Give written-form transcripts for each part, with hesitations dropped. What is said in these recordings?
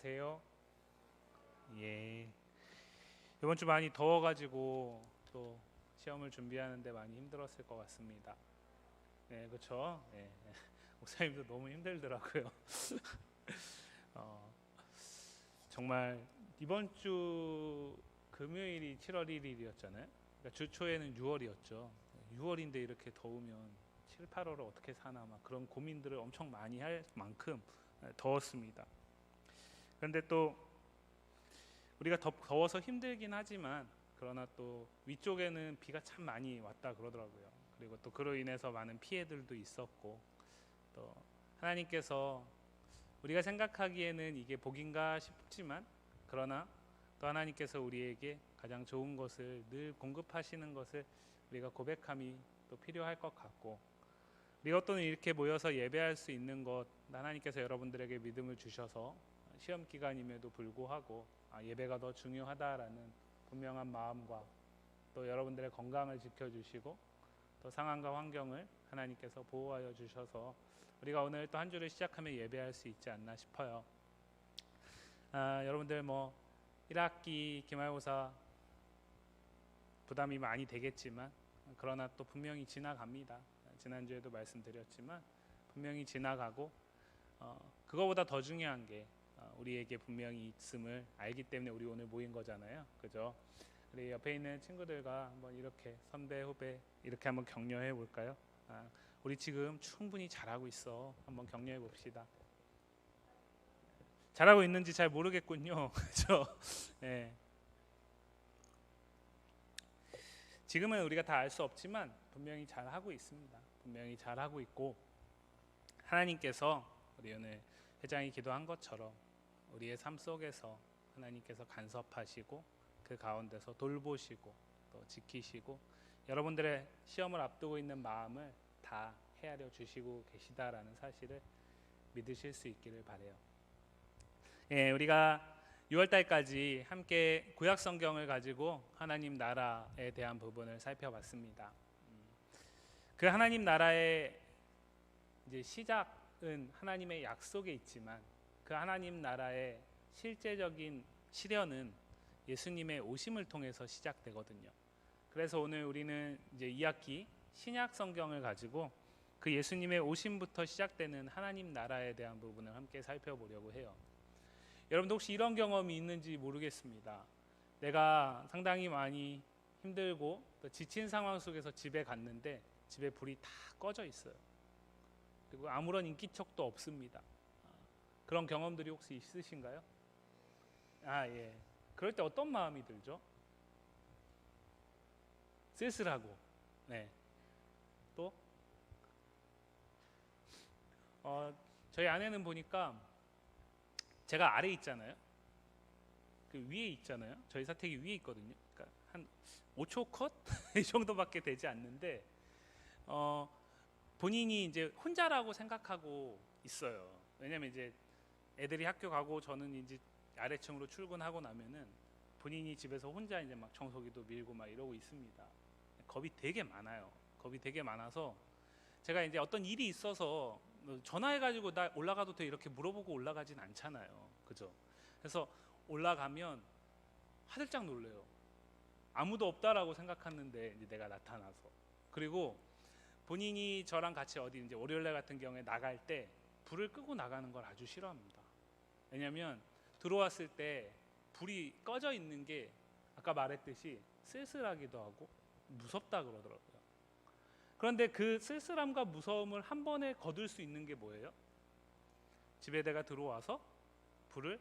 안녕하세요. 예. 이번 주 많이 더워가지고 또 시험을 준비하는데 많이 힘들었을 것 같습니다. 네, 그렇죠. 예. 목사님도 너무 힘들더라고요. 어, 정말 이번 주 금요일이 7월 1일이었잖아요. 그러니까 주 초에는 6월이었죠. 6월인데 이렇게 더우면 7, 8월을 어떻게 사나 막 그런 고민들을 엄청 많이 할 만큼 더웠습니다. 그런데 또 우리가 더워서 힘들긴 하지만 그러나 또 위쪽에는 비가 참 많이 왔다 그러더라고요. 그리고 또 그로 인해서 많은 피해들도 있었고 또 하나님께서 우리가 생각하기에는 이게 복인가 싶지만 그러나 또 하나님께서 우리에게 가장 좋은 것을 늘 공급하시는 것을 우리가 고백함이 또 필요할 것 같고 우리가 또는 이렇게 모여서 예배할 수 있는 것 하나님께서 여러분들에게 믿음을 주셔서 시험 기간임에도 불구하고 예배가 더 중요하다라는 분명한 마음과 또 여러분들의 건강을 지켜주시고 또 상황과 환경을 하나님께서 보호하여 주셔서 우리가 오늘 또 한 주를 시작하며 예배할 수 있지 않나 싶어요. 여러분들 뭐 1학기 기말고사 부담이 많이 되겠지만 그러나 또 분명히 지나갑니다. 지난주에도 말씀드렸지만 분명히 지나가고 그거보다 더 중요한 게 우리에게 분명히 있음을 알기 때문에 우리 오늘 모인 거잖아요. 그죠? 우리 옆에 있는 친구들과 한번 이렇게 선배 후배 이렇게 한번 격려해 볼까요? 우리 지금 충분히 잘하고 있어. 한번 격려해 봅시다. 잘하고 있는지 잘 모르겠군요. 그죠? 네. 지금은 우리가 다 알 수 없지만 분명히 잘하고 있습니다. 분명히 잘하고 있고 하나님께서 우리 오늘 회장이 기도한 것처럼 우리의 삶 속에서 하나님께서 간섭하시고 그 가운데서 돌보시고 또 지키시고 여러분들의 시험을 앞두고 있는 마음을 다 헤아려 주시고 계시다라는 사실을 믿으실 수 있기를 바라요. 예, 우리가 6월달까지 함께 구약 성경을 가지고 하나님 나라에 대한 부분을 살펴봤습니다. 그 하나님 나라의 이제 시작은 하나님의 약속에 있지만 그 하나님 나라의 실제적인 실현은 예수님의 오심을 통해서 시작되거든요. 그래서 오늘 우리는 이제 2학기 신약 성경을 가지고 그 예수님의 오심부터 시작되는 하나님 나라에 대한 부분을 함께 살펴보려고 해요. 여러분도 혹시 이런 경험이 있는지 모르겠습니다. 내가 상당히 많이 힘들고 또 지친 상황 속에서 집에 갔는데 집에 불이 다 꺼져 있어요. 그리고 아무런 인기척도 없습니다. 그런 경험들이 혹시 있으신가요? 예. 그럴 때 어떤 마음이 들죠? 쓸쓸하고, 네. 또 저희 아내는 보니까 제가 아래 있잖아요. 그 위에 있잖아요. 저희 사택이 위에 있거든요. 그러니까 한 5초 컷 이 정도밖에 되지 않는데 본인이 이제 혼자라고 생각하고 있어요. 왜냐면 이제 애들이 학교 가고 저는 이제 아래층으로 출근하고 나면은 본인이 집에서 혼자 이제 막 청소기도 밀고 막 이러고 있습니다. 겁이 되게 많아요. 겁이 되게 많아서 제가 이제 어떤 일이 있어서 전화해가지고 나 올라가도 돼 이렇게 물어보고 올라가진 않잖아요. 그죠? 그래서 올라가면 화들짝 놀래요. 아무도 없다라고 생각했는데 이제 내가 나타나서 그리고 본인이 저랑 같이 어디 이제 월요일날 같은 경우에 나갈 때 불을 끄고 나가는 걸 아주 싫어합니다. 왜냐하면 들어왔을 때 불이 꺼져 있는 게 아까 말했듯이 쓸쓸하기도 하고 무섭다 그러더라고요. 그런데 그 쓸쓸함과 무서움을 한 번에 거둘 수 있는 게 뭐예요? 집에 내가 들어와서 불을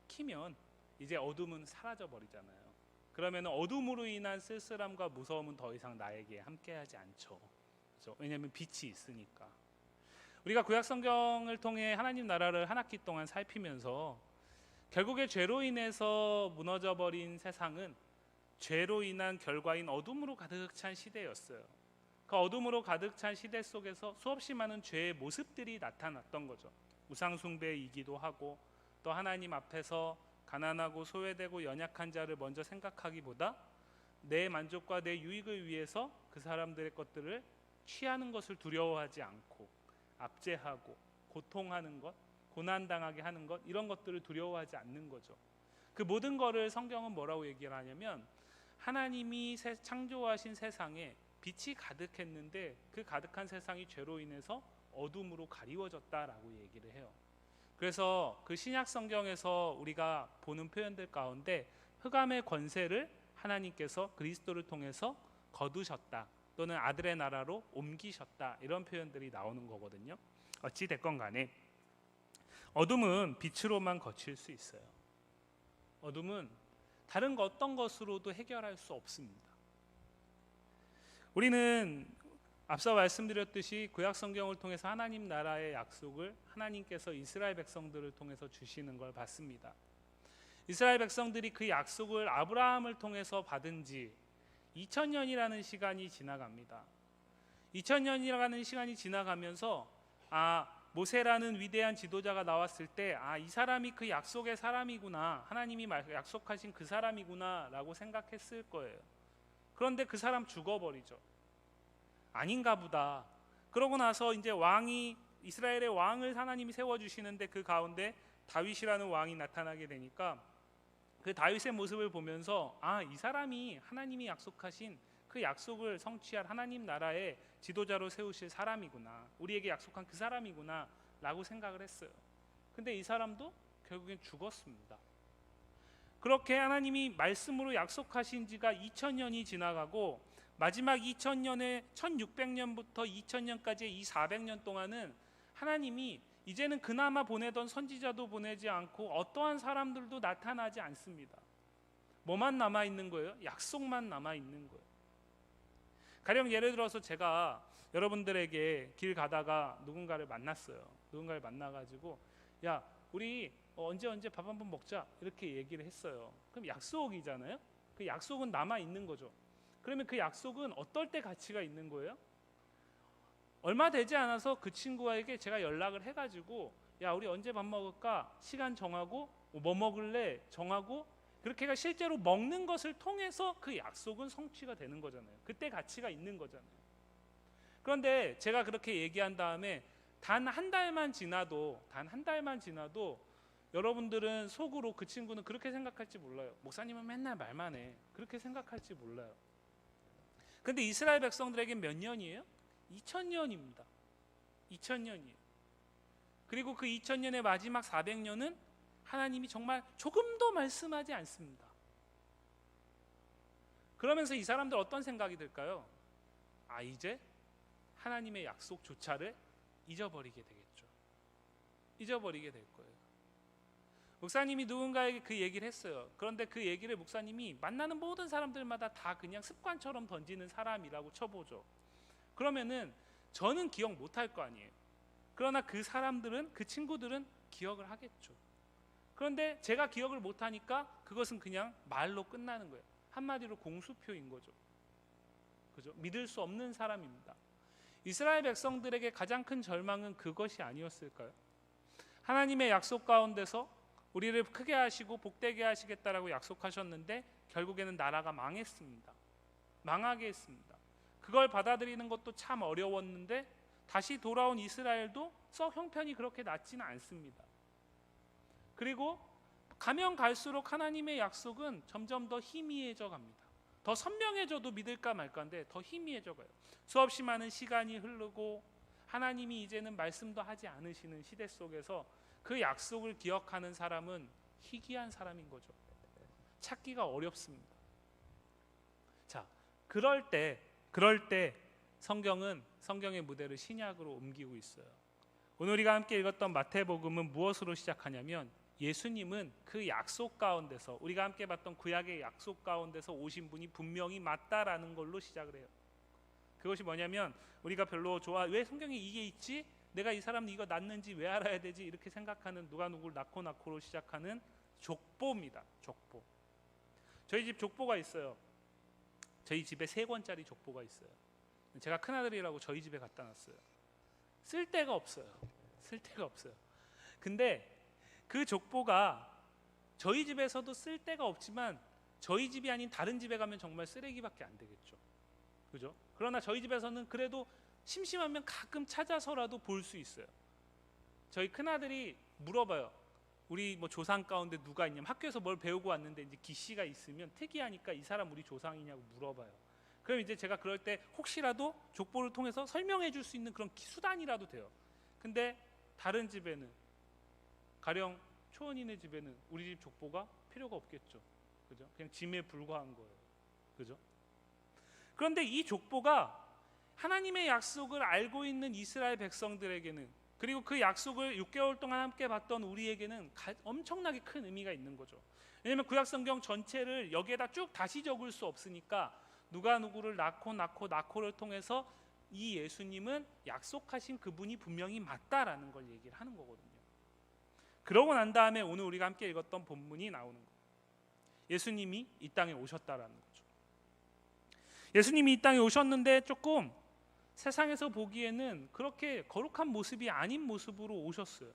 켜면 이제 어둠은 사라져 버리잖아요. 그러면 어둠으로 인한 쓸쓸함과 무서움은 더 이상 나에게 함께하지 않죠. 그렇죠? 왜냐하면 빛이 있으니까. 우리가 구약 성경을 통해 하나님 나라를 한 학기 동안 살피면서 결국에 죄로 인해서 무너져 버린 세상은 죄로 인한 결과인 어둠으로 가득 찬 시대였어요. 그 어둠으로 가득 찬 시대 속에서 수없이 많은 죄의 모습들이 나타났던 거죠. 우상 숭배이기도 하고 또 하나님 앞에서 가난하고 소외되고 연약한 자를 먼저 생각하기보다 내 만족과 내 유익을 위해서 그 사람들의 것들을 취하는 것을 두려워하지 않고 압제하고 고통하는 것, 고난 당하게 하는 것, 이런 것들을 두려워하지 않는 거죠. 그 모든 거를 성경은 뭐라고 얘기를 하냐면 하나님이 창조하신 세상에 빛이 가득했는데 그 가득한 세상이 죄로 인해서 어둠으로 가리워졌다라고 얘기를 해요. 그래서 그 신약 성경에서 우리가 보는 표현들 가운데 흑암의 권세를 하나님께서 그리스도를 통해서 거두셨다, 또는 아들의 나라로 옮기셨다, 이런 표현들이 나오는 거거든요. 어찌 됐건 간에 어둠은 빛으로만 거칠 수 있어요. 어둠은 다른 어떤 것으로도 해결할 수 없습니다. 우리는 앞서 말씀드렸듯이 구약 성경을 통해서 하나님 나라의 약속을 하나님께서 이스라엘 백성들을 통해서 주시는 걸 봤습니다. 이스라엘 백성들이 그 약속을 아브라함을 통해서 받은 지 2000년이라는 시간이 지나갑니다. 2000년이라는 시간이 지나가면서 모세라는 위대한 지도자가 나왔을 때 이 사람이 그 약속의 사람이구나, 하나님이 약속하신 그 사람이구나 라고 생각했을 거예요. 그런데 그 사람 죽어버리죠. 아닌가 보다. 그러고 나서 이제 이스라엘의 왕을 하나님이 세워주시는데 그 가운데 다윗이라는 왕이 나타나게 되니까 그 다윗의 모습을 보면서 이 사람이 하나님이 약속하신 그 약속을 성취할 하나님 나라의 지도자로 세우실 사람이구나, 우리에게 약속한 그 사람이구나 라고 생각을 했어요. 근데 이 사람도 결국엔 죽었습니다. 그렇게 하나님이 말씀으로 약속하신 지가 2000년이 지나가고 마지막 2000년에 1600년부터 2000년까지의 이 400년 동안은 하나님이 이제는 그나마 보내던 선지자도 보내지 않고 어떠한 사람들도 나타나지 않습니다. 뭐만 남아있는 거예요? 약속만 남아있는 거예요. 가령 예를 들어서 제가 여러분들에게 길 가다가 누군가를 만났어요. 누군가를 만나가지고 야, 우리 언제 밥 한번 먹자 이렇게 얘기를 했어요. 그럼 약속이잖아요. 그 약속은 남아있는 거죠. 그러면 그 약속은 어떨 때 가치가 있는 거예요? 얼마 되지 않아서 그 친구에게 제가 연락을 해가지고 야, 우리 언제 밥 먹을까? 시간 정하고 뭐 먹을래? 정하고 그렇게 해가 실제로 먹는 것을 통해서 그 약속은 성취가 되는 거잖아요. 그때 가치가 있는 거잖아요. 그런데 제가 그렇게 얘기한 다음에 단 한 달만 지나도 여러분들은 속으로 그 친구는 그렇게 생각할지 몰라요. 목사님은 맨날 말만 해. 그렇게 생각할지 몰라요. 근데 이스라엘 백성들에게 몇 년이에요? 2000년입니다. 2000년이에요. 그리고 그 2000년의 마지막 400년은 하나님이 정말 조금도 말씀하지 않습니다. 그러면서 이 사람들 어떤 생각이 들까요? 이제 하나님의 약속조차를 잊어버리게 되겠죠. 잊어버리게 될 거예요. 목사님이 누군가에게 그 얘기를 했어요. 그런데 그 얘기를 목사님이 만나는 모든 사람들마다 다 그냥 습관처럼 던지는 사람이라고 쳐보죠. 그러면은 저는 기억 못할 거 아니에요. 그러나 그 사람들은, 그 친구들은 기억을 하겠죠. 그런데 제가 기억을 못하니까 그것은 그냥 말로 끝나는 거예요. 한마디로 공수표인 거죠. 그죠? 믿을 수 없는 사람입니다. 이스라엘 백성들에게 가장 큰 절망은 그것이 아니었을까요? 하나님의 약속 가운데서 우리를 크게 하시고 복되게 하시겠다라고 약속하셨는데 결국에는 나라가 망했습니다. 망하게 했습니다. 그걸 받아들이는 것도 참 어려웠는데 다시 돌아온 이스라엘도 썩 형편이 그렇게 낮지는 않습니다. 그리고 가면 갈수록 하나님의 약속은 점점 더 희미해져 갑니다. 더 선명해져도 믿을까 말까인데 더 희미해져 가요. 수없이 많은 시간이 흐르고 하나님이 이제는 말씀도 하지 않으시는 시대 속에서 그 약속을 기억하는 사람은 희귀한 사람인 거죠. 찾기가 어렵습니다. 자, 그럴 때 성경의 무대를 신약으로 옮기고 있어요. 오늘 우리가 함께 읽었던 마태복음은 무엇으로 시작하냐면 예수님은 그 약속 가운데서, 우리가 함께 봤던 구약의 약속 가운데서 오신 분이 분명히 맞다라는 걸로 시작을 해요. 그것이 뭐냐면 우리가 별로 왜 성경에 이게 있지? 내가 이 사람 이거 낳는지 왜 알아야 되지? 이렇게 생각하는 누가 누구를 낳고로 시작하는 족보입니다. 족보. 저희 집 족보가 있어요. 저희 집에 3권짜리 족보가 있어요. 제가 큰아들이라고 저희 집에 갖다 놨어요. 쓸 데가 없어요. 근데 그 족보가 저희 집에서도 쓸 데가 없지만 저희 집이 아닌 다른 집에 가면 정말 쓰레기밖에 안 되겠죠. 그죠? 그러나 저희 집에서는 그래도 심심하면 가끔 찾아서라도 볼 수 있어요. 저희 큰아들이 물어봐요. 우리 뭐 조상 가운데 누가 있냐면 학교에서 뭘 배우고 왔는데 이제 기씨가 있으면 특이하니까 이 사람 우리 조상이냐고 물어봐요. 그럼 이제 제가 그럴 때 혹시라도 족보를 통해서 설명해 줄 수 있는 그런 수단이라도 돼요. 근데 다른 집에는, 가령 초원이네 집에는 우리 집 족보가 필요가 없겠죠. 그죠? 그냥 짐에 불과한 거예요. 그죠? 그런데 이 족보가 하나님의 약속을 알고 있는 이스라엘 백성들에게는, 그리고 그 약속을 6개월 동안 함께 봤던 우리에게는 엄청나게 큰 의미가 있는 거죠. 왜냐하면 구약성경 전체를 여기에다 쭉 다시 적을 수 없으니까 누가 누구를 낳고를 통해서 이 예수님은 약속하신 그분이 분명히 맞다라는 걸 얘기를 하는 거거든요. 그러고 난 다음에 오늘 우리가 함께 읽었던 본문이 나오는 거예요. 예수님이 이 땅에 오셨다라는 거죠. 예수님이 이 땅에 오셨는데 조금 세상에서 보기에는 그렇게 거룩한 모습이 아닌 모습으로 오셨어요.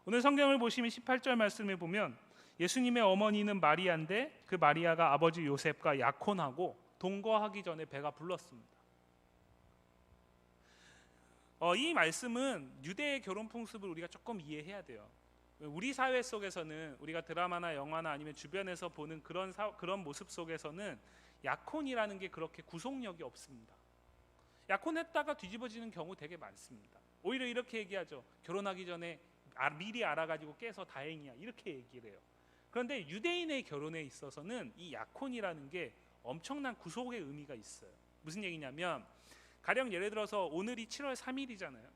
오늘 성경을 보시면 18절 말씀에 보면 예수님의 어머니는 마리아인데 그 마리아가 아버지 요셉과 약혼하고 동거하기 전에 배가 불렀습니다. 이 말씀은 유대의 결혼 풍습을 우리가 조금 이해해야 돼요. 우리 사회 속에서는, 우리가 드라마나 영화나 아니면 주변에서 보는 그런 모습 속에서는 약혼이라는 게 그렇게 구속력이 없습니다. 약혼했다가 뒤집어지는 경우 되게 많습니다. 오히려 이렇게 얘기하죠. 결혼하기 전에 미리 알아가지고 깨서 다행이야, 이렇게 얘기를 해요. 그런데 유대인의 결혼에 있어서는 이 약혼이라는 게 엄청난 구속의 의미가 있어요. 무슨 얘기냐면, 가령 예를 들어서 오늘이 7월 3일이잖아요.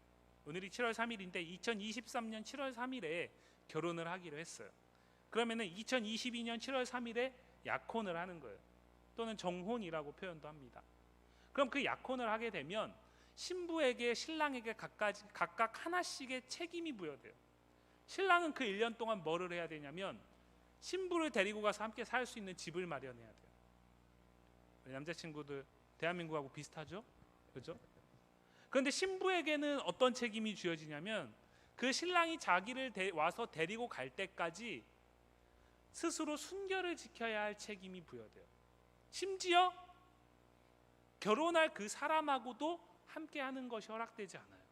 오늘이 7월 3일인데 2023년 7월 3일에 결혼을 하기로 했어요. 그러면은 2022년 7월 3일에 약혼을 하는 거예요. 또는 정혼이라고 표현도 합니다. 그럼 그 약혼을 하게 되면 신부에게 신랑에게 각각 하나씩의 책임이 부여돼요. 신랑은 그 1년 동안 뭐를 해야 되냐면 신부를 데리고 가서 함께 살 수 있는 집을 마련해야 돼요. 남자친구들 대한민국하고 비슷하죠? 그렇죠? 그런데 신부에게는 어떤 책임이 주어지냐면 그 신랑이 자기를 와서 데리고 갈 때까지 스스로 순결을 지켜야 할 책임이 부여돼요. 심지어 결혼할 그 사람하고도 함께 하는 것이 허락되지 않아요.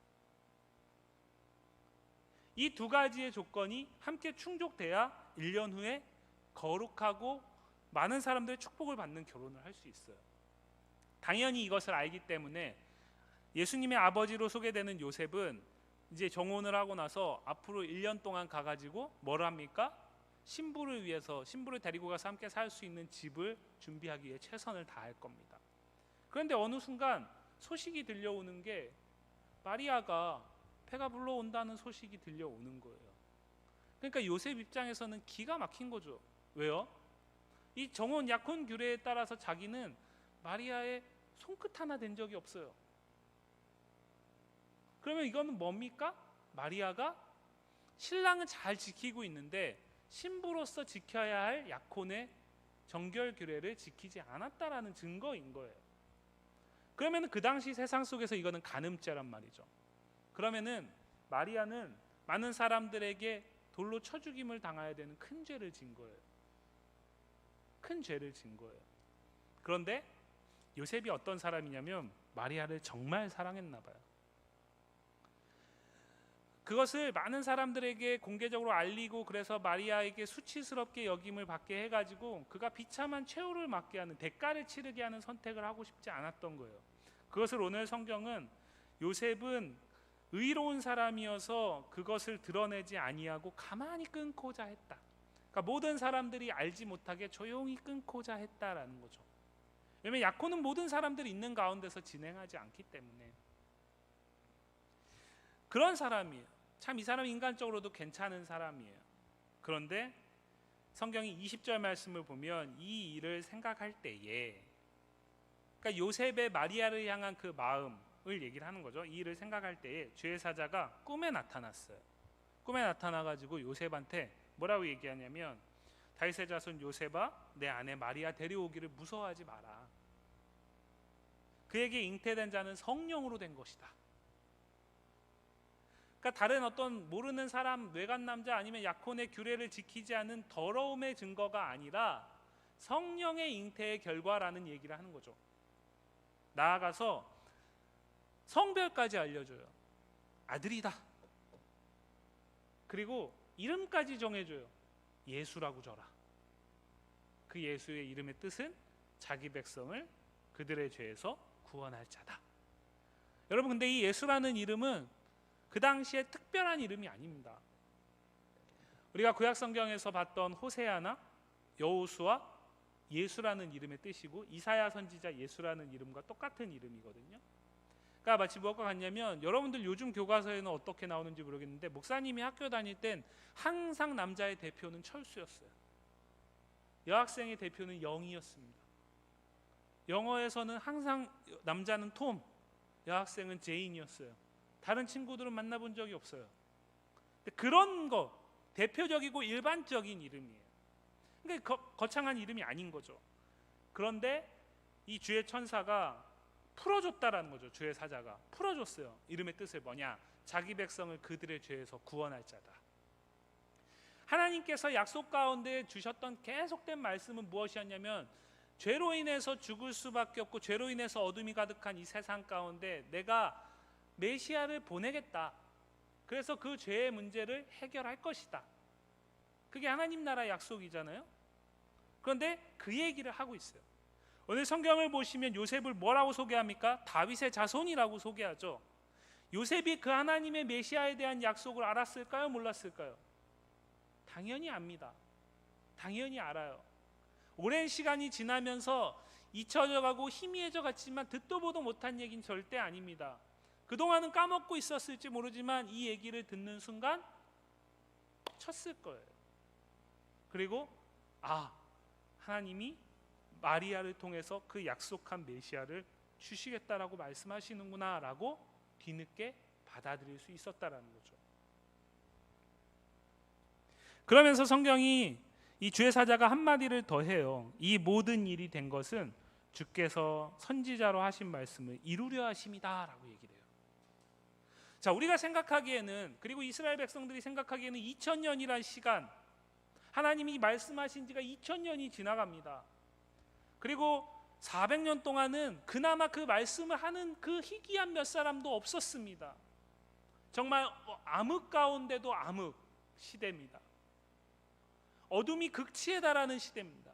이 두 가지의 조건이 함께 충족돼야 1년 후에 거룩하고 많은 사람들의 축복을 받는 결혼을 할 수 있어요. 당연히 이것을 알기 때문에 예수님의 아버지로 소개되는 요셉은 이제 정혼을 하고 나서 앞으로 1년 동안 가가지고 뭘 합니까? 신부를 위해서, 신부를 데리고 가서 함께 살 수 있는 집을 준비하기 위해 최선을 다할 겁니다. 그런데 어느 순간 소식이 들려오는 게 마리아가 배가 불러온다는 소식이 들려오는 거예요. 그러니까 요셉 입장에서는 기가 막힌 거죠. 왜요? 이 정혼 약혼 규례에 따라서 자기는 마리아의 손끝 하나 댄 적이 없어요. 그러면 이거는 뭡니까? 마리아가 신랑은 잘 지키고 있는데 신부로서 지켜야 할 약혼의 정결 규례를 지키지 않았다라는 증거인 거예요. 그러면 그 당시 세상 속에서 이거는 간음죄란 말이죠. 그러면은 마리아는 많은 사람들에게 돌로 쳐 죽임을 당해야 되는 큰 죄를 진 거예요. 큰 죄를 진 거예요. 그런데 요셉이 어떤 사람이냐면 마리아를 정말 사랑했나 봐요. 그것을 많은 사람들에게 공개적으로 알리고 그래서 마리아에게 수치스럽게 여김을 받게 해가지고 그가 비참한 최후를 맞게 하는, 대가를 치르게 하는 선택을 하고 싶지 않았던 거예요. 그것을 오늘 성경은 요셉은 의로운 사람이어서 그것을 드러내지 아니하고 가만히 끊고자 했다. 그러니까 모든 사람들이 알지 못하게 조용히 끊고자 했다라는 거죠. 왜냐하면 약혼은 모든 사람들이 있는 가운데서 진행하지 않기 때문에. 그런 사람이에요. 참 이 사람이 인간적으로도 괜찮은 사람이에요. 그런데 성경이 20절 말씀을 보면 이 일을 생각할 때에, 그러니까 요셉의 마리아를 향한 그 마음을 얘기를 하는 거죠. 이 일을 생각할 때에 죄의 사자가 꿈에 나타났어요. 꿈에 나타나가지고 요셉한테 뭐라고 얘기하냐면, 다윗의 자손 요셉아, 내 아내 마리아 데려오기를 무서워하지 마라. 그에게 잉태된 자는 성령으로 된 것이다. 그러니까 다른 어떤 모르는 사람, 뇌간 남자 아니면 약혼의 규례를 지키지 않은 더러움의 증거가 아니라 성령의 잉태의 결과라는 얘기를 하는 거죠. 나아가서 성별까지 알려줘요. 아들이다. 그리고 이름까지 정해줘요. 예수라고 줘라. 그 예수의 이름의 뜻은 자기 백성을 그들의 죄에서 구원할 자다. 여러분, 근데 이 예수라는 이름은 그 당시에 특별한 이름이 아닙니다. 우리가 구약 성경에서 봤던 호세아나 여호수아, 예수라는 이름의 뜻이고 이사야 선지자 예수라는 이름과 똑같은 이름이거든요. 그러니까 마치 무엇과 같냐면, 여러분들 요즘 교과서에는 어떻게 나오는지 모르겠는데 목사님이 학교 다닐 땐 항상 남자의 대표는 철수였어요. 여학생의 대표는 영희였습니다. 영어에서는 항상 남자는 톰, 여학생은 제인이었어요. 다른 친구들은 만나본 적이 없어요. 근데 그런 거 대표적이고 일반적인 이름이에요. 그러니까 거창한 이름이 아닌 거죠. 그런데 이 주의 천사가 풀어줬다라는 거죠. 주의 사자가 풀어줬어요. 이름의 뜻을 뭐냐? 자기 백성을 그들의 죄에서 구원할 자다. 하나님께서 약속 가운데 주셨던 계속된 말씀은 무엇이었냐면, 죄로 인해서 죽을 수밖에 없고 죄로 인해서 어둠이 가득한 이 세상 가운데 내가 메시아를 보내겠다. 그래서 그 죄의 문제를 해결할 것이다. 그게 하나님 나라 약속이잖아요. 그런데 그 얘기를 하고 있어요. 오늘 성경을 보시면 요셉을 뭐라고 소개합니까? 다윗의 자손이라고 소개하죠. 요셉이 그 하나님의 메시아에 대한 약속을 알았을까요? 몰랐을까요? 당연히 압니다. 당연히 알아요. 오랜 시간이 지나면서 잊혀져 가고 희미해져 갔지만 듣도 보도 못한 얘기는 절대 아닙니다. 그동안은 까먹고 있었을지 모르지만 이 얘기를 듣는 순간 쳤을 거예요. 그리고 하나님이 마리아를 통해서 그 약속한 메시아를 주시겠다라고 말씀하시는구나 라고 뒤늦게 받아들일 수 있었다라는 거죠. 그러면서 성경이 이 주의 사자가 한마디를 더 해요. 이 모든 일이 된 것은 주께서 선지자로 하신 말씀을 이루려 하심이다 라고 얘기를 해요. 자, 우리가 생각하기에는, 그리고 이스라엘 백성들이 생각하기에는 2000년이란 시간, 하나님이 말씀하신 지가 2000년이 지나갑니다. 그리고 400년 동안은 그나마 그 말씀을 하는 그 희귀한 몇 사람도 없었습니다. 정말 암흑 가운데도 암흑 시대입니다. 어둠이 극치에 달하는 시대입니다.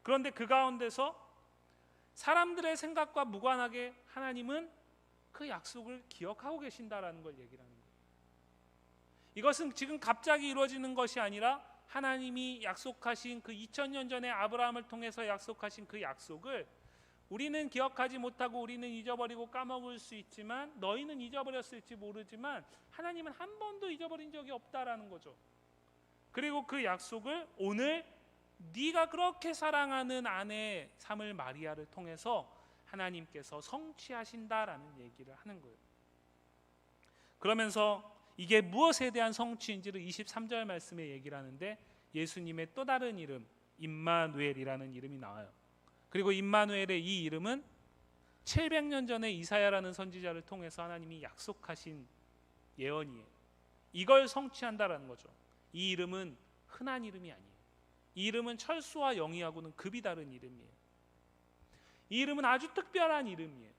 그런데 그 가운데서 사람들의 생각과 무관하게 하나님은 그 약속을 기억하고 계신다라는 걸 얘기를 하는 거예요. 이것은 지금 갑자기 이루어지는 것이 아니라 하나님이 약속하신 그 2000년 전에 아브라함을 통해서 약속하신 그 약속을 우리는 기억하지 못하고 우리는 잊어버리고 까먹을 수 있지만, 너희는 잊어버렸을지 모르지만 하나님은 한 번도 잊어버린 적이 없다라는 거죠. 그리고 그 약속을 오늘 네가 그렇게 사랑하는 아내 삼을 마리아를 통해서 하나님께서 성취하신다라는 얘기를 하는 거예요. 그러면서 이게 무엇에 대한 성취인지를 23절 말씀에 얘기를 하는데, 예수님의 또 다른 이름 임마누엘이라는 이름이 나와요. 그리고 임마누엘의 이 이름은 700년 전에 이사야라는 선지자를 통해서 하나님이 약속하신 예언이에요. 이걸 성취한다라는 거죠. 이 이름은 흔한 이름이 아니에요. 이 이름은 철수와 영희하고는 급이 다른 이름이에요. 이 이름은 아주 특별한 이름이에요.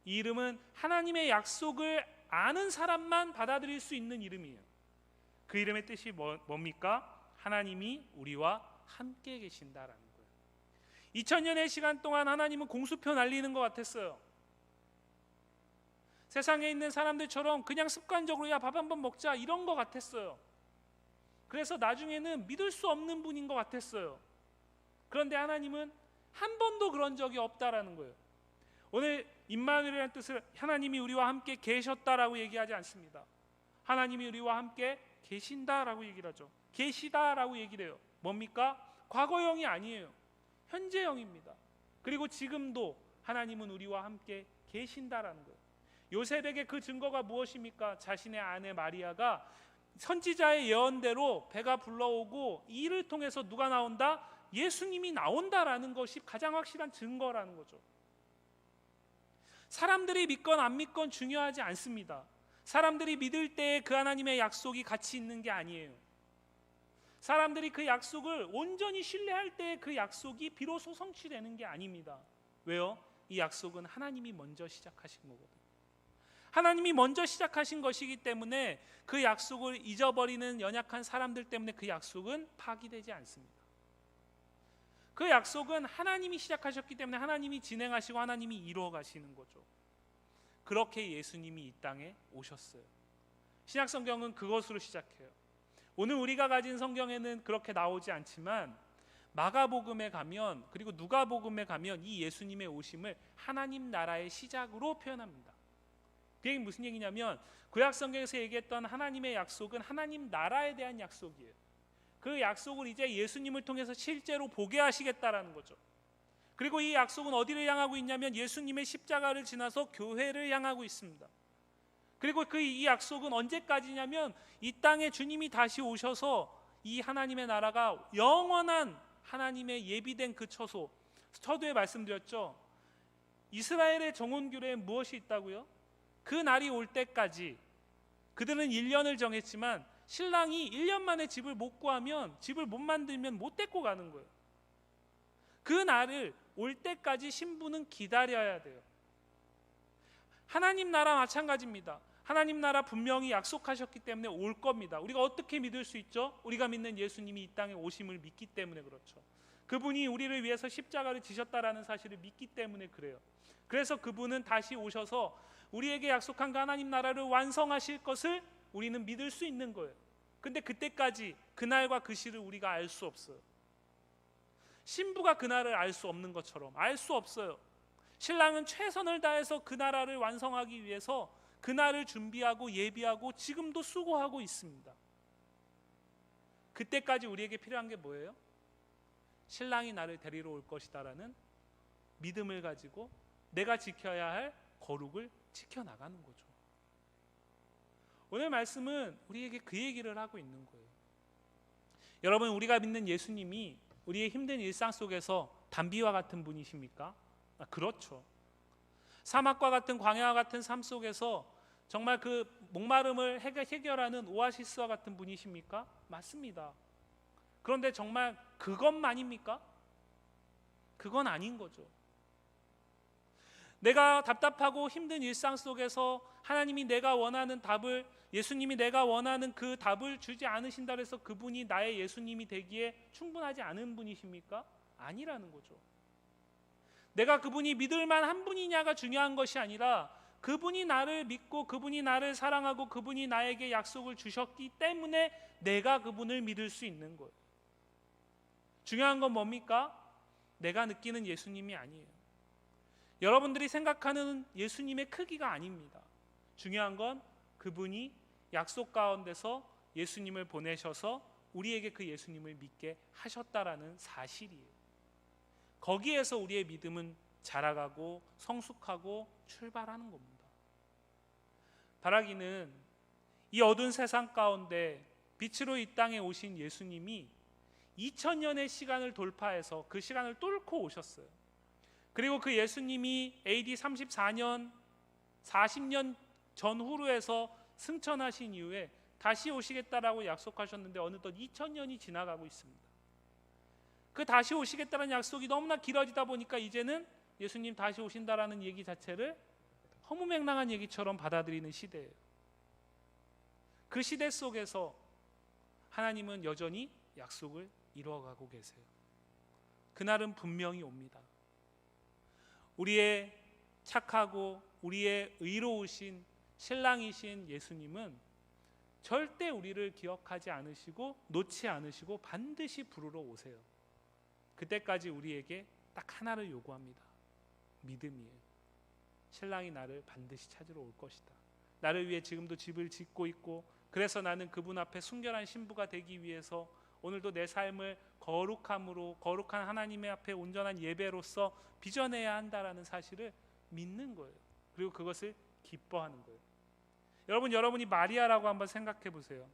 이 이름은 하나님의 약속을 아는 사람만 받아들일 수 있는 이름이에요. 그 이름의 뜻이 뭡니까? 하나님이 우리와 함께 계신다라는 거예요. 2000년의 시간 동안 하나님은 공수표 날리는 것 같았어요. 세상에 있는 사람들처럼 그냥 습관적으로 야 밥 한번 먹자 이런 것 같았어요. 그래서 나중에는 믿을 수 없는 분인 것 같았어요. 그런데 하나님은 한 번도 그런 적이 없다라는 거예요. 오늘 임마누엘이라는 뜻을 하나님이 우리와 함께 계셨다라고 얘기하지 않습니다. 하나님이 우리와 함께 계신다라고 얘기를 하죠. 계시다라고 얘기를 해요. 뭡니까? 과거형이 아니에요. 현재형입니다. 그리고 지금도 하나님은 우리와 함께 계신다라는 거예요. 요셉에게 그 증거가 무엇입니까? 자신의 아내 마리아가 선지자의 예언대로 배가 불러오고 이 일을 통해서 누가 나온다? 예수님이 나온다라는 것이 가장 확실한 증거라는 거죠. 사람들이 믿건 안 믿건 중요하지 않습니다. 사람들이 믿을 때에 그 하나님의 약속이 같이 있는 게 아니에요. 사람들이 그 약속을 온전히 신뢰할 때에 그 약속이 비로소 성취되는 게 아닙니다. 왜요? 이 약속은 하나님이 먼저 시작하신 거거든요. 하나님이 먼저 시작하신 것이기 때문에 그 약속을 잊어버리는 연약한 사람들 때문에 그 약속은 파기되지 않습니다. 그 약속은 하나님이 시작하셨기 때문에 하나님이 진행하시고 하나님이 이루어 가시는 거죠. 그렇게 예수님이 이 땅에 오셨어요. 신약 성경은 그것으로 시작해요. 오늘 우리가 가진 성경에는 그렇게 나오지 않지만 마가복음에 가면, 그리고 누가복음에 가면 이 예수님의 오심을 하나님 나라의 시작으로 표현합니다. 그게 무슨 얘기냐면 구약 성경에서 얘기했던 하나님의 약속은 하나님 나라에 대한 약속이에요. 그 약속을 이제 예수님을 통해서 실제로 보게 하시겠다라는 거죠. 그리고 이 약속은 어디를 향하고 있냐면 예수님의 십자가를 지나서 교회를 향하고 있습니다. 그리고 이 약속은 언제까지냐면 이 땅에 주님이 다시 오셔서 이 하나님의 나라가 영원한 하나님의 예비된 그 처소, 서두에 말씀드렸죠. 이스라엘의 정원교회에 무엇이 있다고요? 그 날이 올 때까지 그들은 1년을 정했지만 신랑이 1년 만에 집을 못 구하면, 집을 못 만들면 못 데리고 가는 거예요. 그 날을 올 때까지 신부는 기다려야 돼요. 하나님 나라 마찬가지입니다. 하나님 나라 분명히 약속하셨기 때문에 올 겁니다. 우리가 어떻게 믿을 수 있죠? 우리가 믿는 예수님이 이 땅에 오심을 믿기 때문에 그렇죠. 그분이 우리를 위해서 십자가를 지셨다라는 사실을 믿기 때문에 그래요. 그래서 그분은 다시 오셔서 우리에게 약속한 그 하나님 나라를 완성하실 것을 우리는 믿을 수 있는 거예요. 근데 그때까지 그날과 그 시를 우리가 알 수 없어요. 신부가 그날을 알 수 없는 것처럼 알 수 없어요. 신랑은 최선을 다해서 그 나라를 완성하기 위해서 그날을 준비하고 예비하고 지금도 수고하고 있습니다. 그때까지 우리에게 필요한 게 뭐예요? 신랑이 나를 데리러 올 것이다라는 믿음을 가지고 내가 지켜야 할 거룩을 지켜나가는 거죠. 오늘 말씀은 우리에게 그 얘기를 하고 있는 거예요. 여러분, 우리가 믿는 예수님이 우리의 힘든 일상 속에서 단비와 같은 분이십니까? 그렇죠. 사막과 같은 광야와 같은 삶 속에서 정말 그 목마름을 해결하는 오아시스와 같은 분이십니까? 맞습니다. 그런데 정말 그것만입니까? 그건 아닌 거죠. 내가 답답하고 힘든 일상 속에서 하나님이 내가 원하는 답을, 예수님이 내가 원하는 그 답을 주지 않으신다 해서 그분이 나의 예수님이 되기에 충분하지 않은 분이십니까? 아니라는 거죠. 내가 그분이 믿을 만한 분이냐가 중요한 것이 아니라 그분이 나를 믿고 그분이 나를 사랑하고 그분이 나에게 약속을 주셨기 때문에 내가 그분을 믿을 수 있는 거예요. 중요한 건 뭡니까? 내가 느끼는 예수님이 아니에요. 여러분들이 생각하는 예수님의 크기가 아닙니다. 중요한 건 그분이 약속 가운데서 예수님을 보내셔서 우리에게 그 예수님을 믿게 하셨다라는 사실이에요. 거기에서 우리의 믿음은 자라가고 성숙하고 출발하는 겁니다. 바라기는 이 어두운 세상 가운데 빛으로 이 땅에 오신 예수님이 2000년의 시간을 돌파해서 그 시간을 뚫고 오셨어요. 그리고 그 예수님이 AD 34년 40년 전후로 해서 승천하신 이후에 다시 오시겠다라고 약속하셨는데 어느덧 2000년이 지나가고 있습니다. 그 다시 오시겠다는 약속이 너무나 길어지다 보니까 이제는 예수님 다시 오신다라는 얘기 자체를 허무맹랑한 얘기처럼 받아들이는 시대예요. 그 시대 속에서 하나님은 여전히 약속을 이루어가고 계세요. 그날은 분명히 옵니다. 우리의 착하고 우리의 의로우신 신랑이신 예수님은 절대 우리를 기억하지 않으시고 놓지 않으시고 반드시 부르러 오세요. 그때까지 우리에게 딱 하나를 요구합니다. 믿음이에요. 신랑이 나를 반드시 찾으러 올 것이다. 나를 위해 지금도 집을 짓고 있고, 그래서 나는 그분 앞에 순결한 신부가 되기 위해서 오늘도 내 삶을 거룩함으로, 거룩한 하나님의 앞에 온전한 예배로서 빚어내야 한다라는 사실을 믿는 거예요. 그리고 그것을 기뻐하는 거예요. 여러분이 마리아라고 한번 생각해 보세요.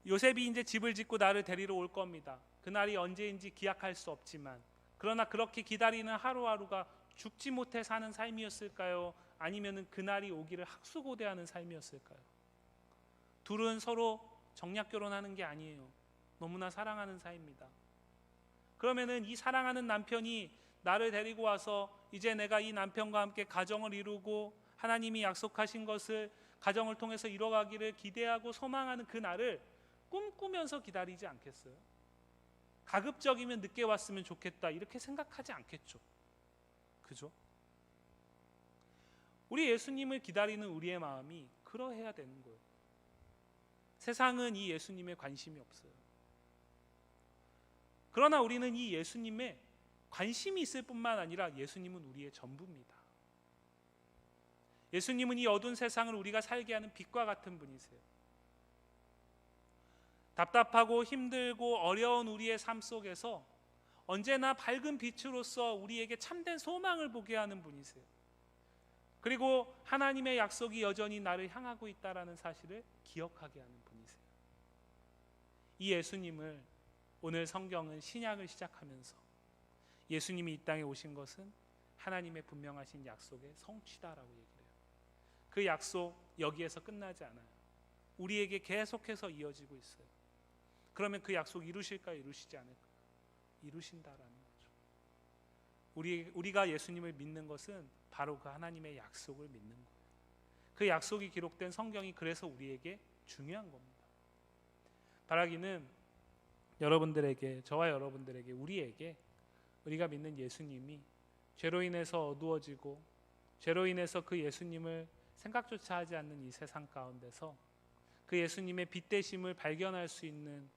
요셉이 이제 집을 짓고 나를 데리러 올 겁니다. 그날이 언제인지 기약할 수 없지만, 그러나 그렇게 기다리는 하루하루가 죽지 못해 사는 삶이었을까요? 아니면은 그날이 오기를 학수고대하는 삶이었을까요? 둘은 서로 정략 결혼하는 게 아니에요. 너무나 사랑하는 사이입니다. 그러면은 이 사랑하는 남편이 나를 데리고 와서 이제 내가 이 남편과 함께 가정을 이루고 하나님이 약속하신 것을 가정을 통해서 이뤄가기를 기대하고 소망하는 그 날을 꿈꾸면서 기다리지 않겠어요? 가급적이면 늦게 왔으면 좋겠다 이렇게 생각하지 않겠죠? 그죠? 우리 예수님을 기다리는 우리의 마음이 그러해야 되는 거예요. 세상은 이 예수님에 관심이 없어요. 그러나 우리는 이 예수님에 관심이 있을 뿐만 아니라 예수님은 우리의 전부입니다. 예수님은 이 어두운 세상을 우리가 살게 하는 빛과 같은 분이세요. 답답하고 힘들고 어려운 우리의 삶 속에서 언제나 밝은 빛으로서 우리에게 참된 소망을 보게 하는 분이세요. 그리고 하나님의 약속이 여전히 나를 향하고 있다는 사실을 기억하게 하는 분이세요. 이 예수님을 오늘 성경은 신약을 시작하면서 예수님이 이 땅에 오신 것은 하나님의 분명하신 약속의 성취다라고 얘기해요. 그 약속 여기에서 끝나지 않아요. 우리에게 계속해서 이어지고 있어요. 그러면 그 약속 이루실까요? 이루시지 않을까요? 이루신다라는 거죠. 우리가 예수님을 믿는 것은 바로 그 하나님의 약속을 믿는 거예요. 그 약속이 기록된 성경이 그래서 우리에게 중요한 겁니다. 바라기는 여러분들에게, 저와 여러분들에게, 우리에게 우리가 믿는 예수님이 죄로 인해서 어두워지고 죄로 인해서 그 예수님을 생각조차 하지 않는 이 세상 가운데서 그 예수님의 빛 되심을 발견할 수 있는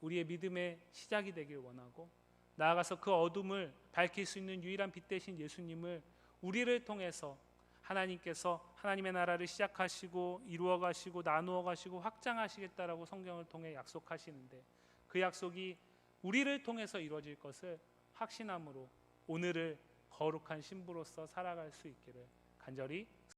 우리의 믿음의 시작이 되길 원하고, 나아가서 그 어둠을 밝힐 수 있는 유일한 빛 되신 예수님을 우리를 통해서 하나님께서 하나님의 나라를 시작하시고 이루어 가시고 나누어 가시고 확장하시겠다라고 성경을 통해 약속하시는데, 그 약속이 우리를 통해서 이루어질 것을 확신함으로 오늘을 거룩한 신부로서 살아갈 수 있기를 간절히